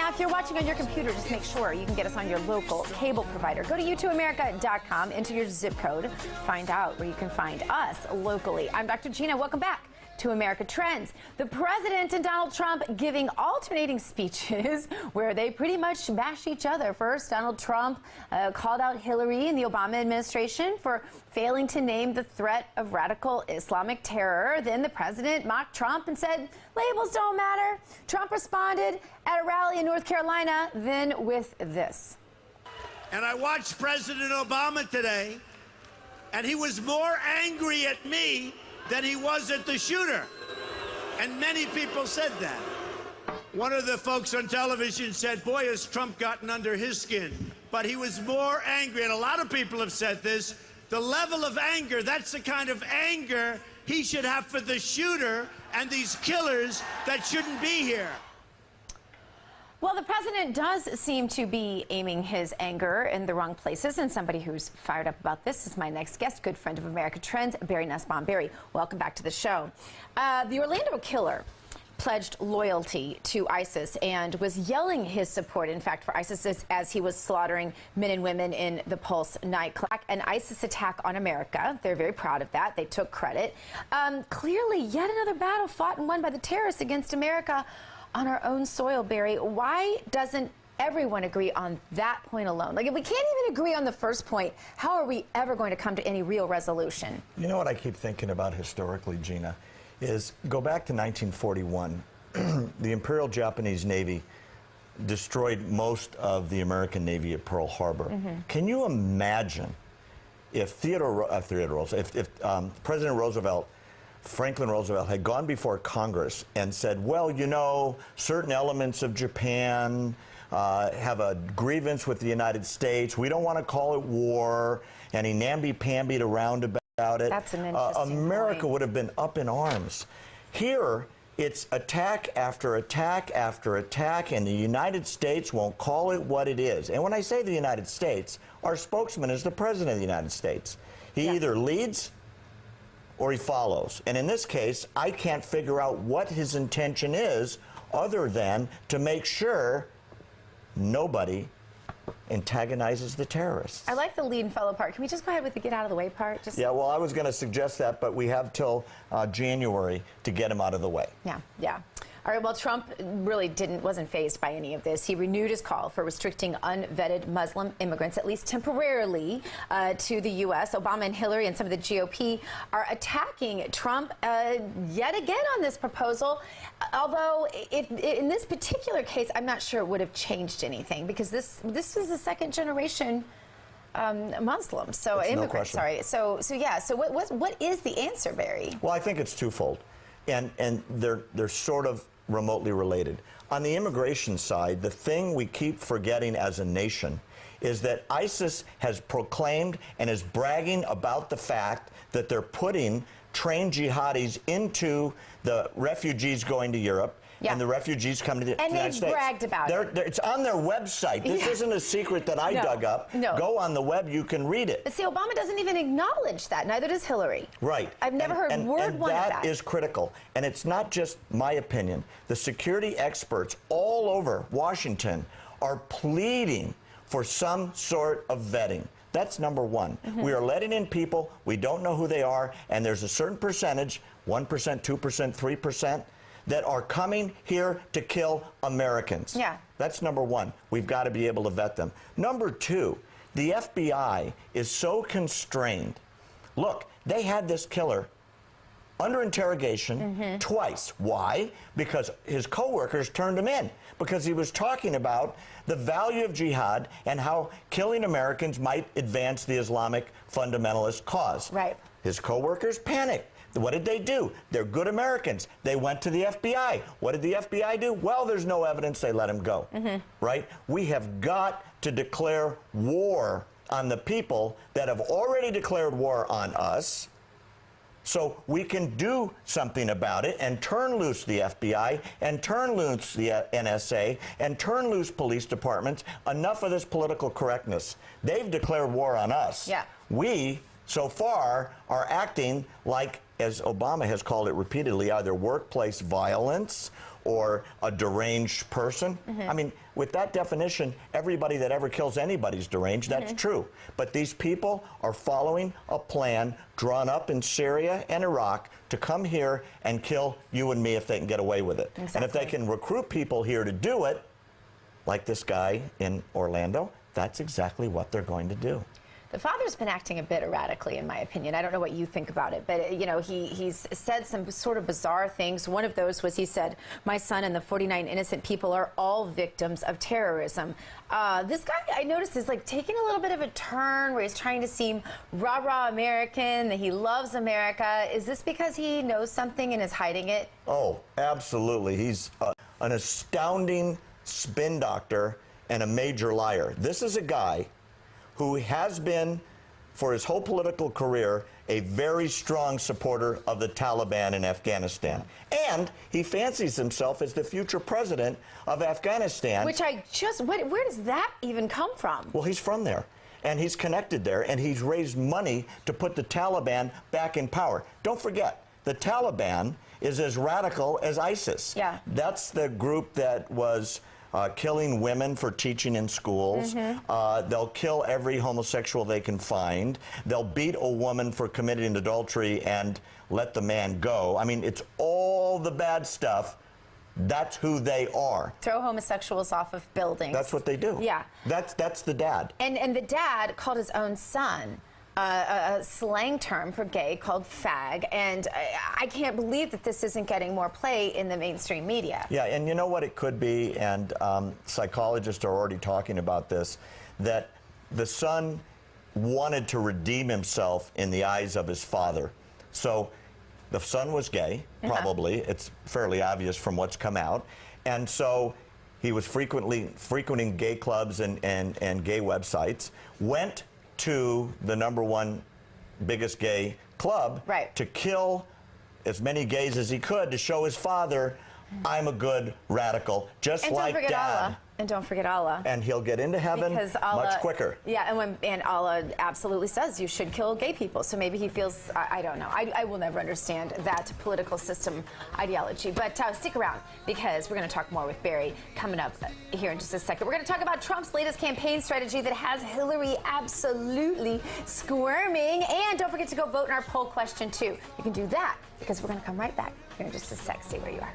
Now, if you're watching on your computer, just make sure you can get us on your local cable provider. Go to u2america.com, enter your zip code, find out where you can find us locally. I'm Dr. Gina. Welcome back to America Trends. The president and Donald Trump giving alternating speeches where they pretty much bash each other. First, Donald Trump called out Hillary and the Obama administration for failing to name the threat of radical Islamic terror. Then the president mocked Trump and said, labels don't matter. Trump responded at a rally in North Carolina, then with this. And I watched President Obama today, and he was more angry at me than he was at the shooter. And many people said that. One of the folks on television said, boy, has Trump gotten under his skin. But he was more angry, and a lot of people have said this, the level of anger, that's the kind of anger he should have for the shooter and these killers that shouldn't be here. Well, the president does seem to be aiming his anger in the wrong places, and somebody who's fired up about this is my next guest, good friend of America Trends, Barry Nussbaum. Barry, welcome back to the show. The Orlando killer pledged loyalty to ISIS and was yelling his support, in fact, for ISIS as he was slaughtering men and women in the Pulse nightclub. An ISIS attack on America. They're very proud of that. They took credit. Clearly, yet another battle fought and won by the terrorists against America on our own soil, Barry. Why doesn't everyone agree on that point alone? Like, if we can't even agree on the first point, how are we ever going to come to any real resolution? You know what I keep thinking about historically, Gina, is go back to 1941. The Imperial Japanese Navy destroyed most of the American Navy at Pearl Harbor. Can you imagine if President Roosevelt, Franklin Roosevelt, had gone before Congress and said, well, you know, certain elements of Japan have a grievance with the United States. We don't want to call it war. And he namby-pambied around about it. That's an interesting America point. would have been up in arms. Here, it's attack after attack after attack, and the United States won't call it what it is. And when I say the United States, our spokesman is the President of the United States. He either leads or he follows. And in this case, I can't figure out what his intention is other than to make sure nobody antagonizes the terrorists. I like the lead and follow part. Can we just go ahead with the get out of the way part? Yeah, well, I was going to suggest that, but we have till January to get him out of the way. Yeah. All right, well, Trump really wasn't fazed by any of this. He renewed his call for restricting unvetted Muslim immigrants, at least temporarily, to the U.S. Obama and Hillary and some of the GOP are attacking Trump yet again on this proposal, although in this particular case, I'm not sure it would have changed anything, because this is a second-generation Muslim, so immigrant. Sorry. So what is the answer, Barry? Well, I think it's twofold, and they're sort of remotely related. On the immigration side, the thing we keep forgetting as a nation is that ISIS has proclaimed and is bragging about the fact that they're putting trained jihadis into the refugees going to Europe. And the refugees come to the United States. And they bragged about it. It's on their website. This isn't a secret that I dug up. No. Go on the web, you can read it. But see, Obama doesn't even acknowledge that. Neither does Hillary. Right. I've never heard word one of that. That is critical. And it's not just my opinion. The security experts all over Washington are pleading for some sort of vetting. That's number one. We are letting in people, we don't know who they are, and there's a certain percentage, 1%, 2%, 3%, that are coming here to kill Americans. Yeah. That's number one. We've got to be able to vet them. Number two, the FBI is so constrained. Look, they had this killer under interrogation twice. Why? Because his coworkers turned him in, because he was talking about the value of jihad and how killing Americans might advance the Islamic fundamentalist cause. Right. His coworkers panicked. What did they do? They're good Americans. They went to the FBI. What did the FBI do? Well, there's no evidence. They let him go. Right? We have got to declare war on the people that have already declared war on us, so we can do something about it and turn loose the FBI and turn loose the NSA and turn loose police departments. Enough of this political correctness. They've declared war on us. Yeah. We, so far, are acting like, as Obama has called it repeatedly, either workplace violence or a deranged person. I mean, with that definition, everybody that ever kills anybody's deranged. That's true. But these people are following a plan drawn up in Syria and Iraq to come here and kill you and me if they can get away with it. Exactly. And if they can recruit people here to do it, like this guy in Orlando, that's exactly what they're going to do. The father's been acting a bit erratically, in my opinion. I don't know what you think about it, but he's said some sort of bizarre things. One of those was he said, "My son and the 49 innocent people are all victims of terrorism." This guy, I noticed, is like taking a little bit of a turn where he's trying to seem rah-rah American, that he loves America. Is this because he knows something and is hiding it? Oh, absolutely. He's an astounding spin doctor and a major liar. This is a guy who has been, for his whole political career, a very strong supporter of the Taliban in Afghanistan. And he fancies himself as the future president of Afghanistan. Which where does that even come from? Well, he's from there, and he's connected there, and he's raised money to put the Taliban back in power. Don't forget, the Taliban is as radical as ISIS. Yeah. That's the group that was killing women for teaching in schools. They'll kill every homosexual they can find. They'll beat a woman for committing adultery and let the man go. I mean, it's all the bad stuff. That's who they are. Throw homosexuals off of buildings. That's what they do. Yeah. That's the dad. And the dad called his own son a slang term for gay called fag, and I can't believe that this isn't getting more play in the mainstream media. Yeah, and you know what it could be, and psychologists are already talking about this, that the son wanted to redeem himself in the eyes of his father. So the son was gay, probably. It's fairly obvious from what's come out. And so he was frequenting gay clubs and gay websites, went to the #1 biggest gay club to kill as many gays as he could to show his father, I'm a good radical, just like Dad. Allah. And don't forget Allah. And he'll get into heaven much quicker. Yeah, and Allah absolutely says you should kill gay people. So maybe he feels, I don't know. I will never understand that political system ideology. But stick around, because we're going to talk more with Barry coming up here in just a second. We're going to talk about Trump's latest campaign strategy that has Hillary absolutely squirming. And don't forget to go vote in our poll question, too. You can do that, because we're going to come right back here in just a sec. Stay where you are.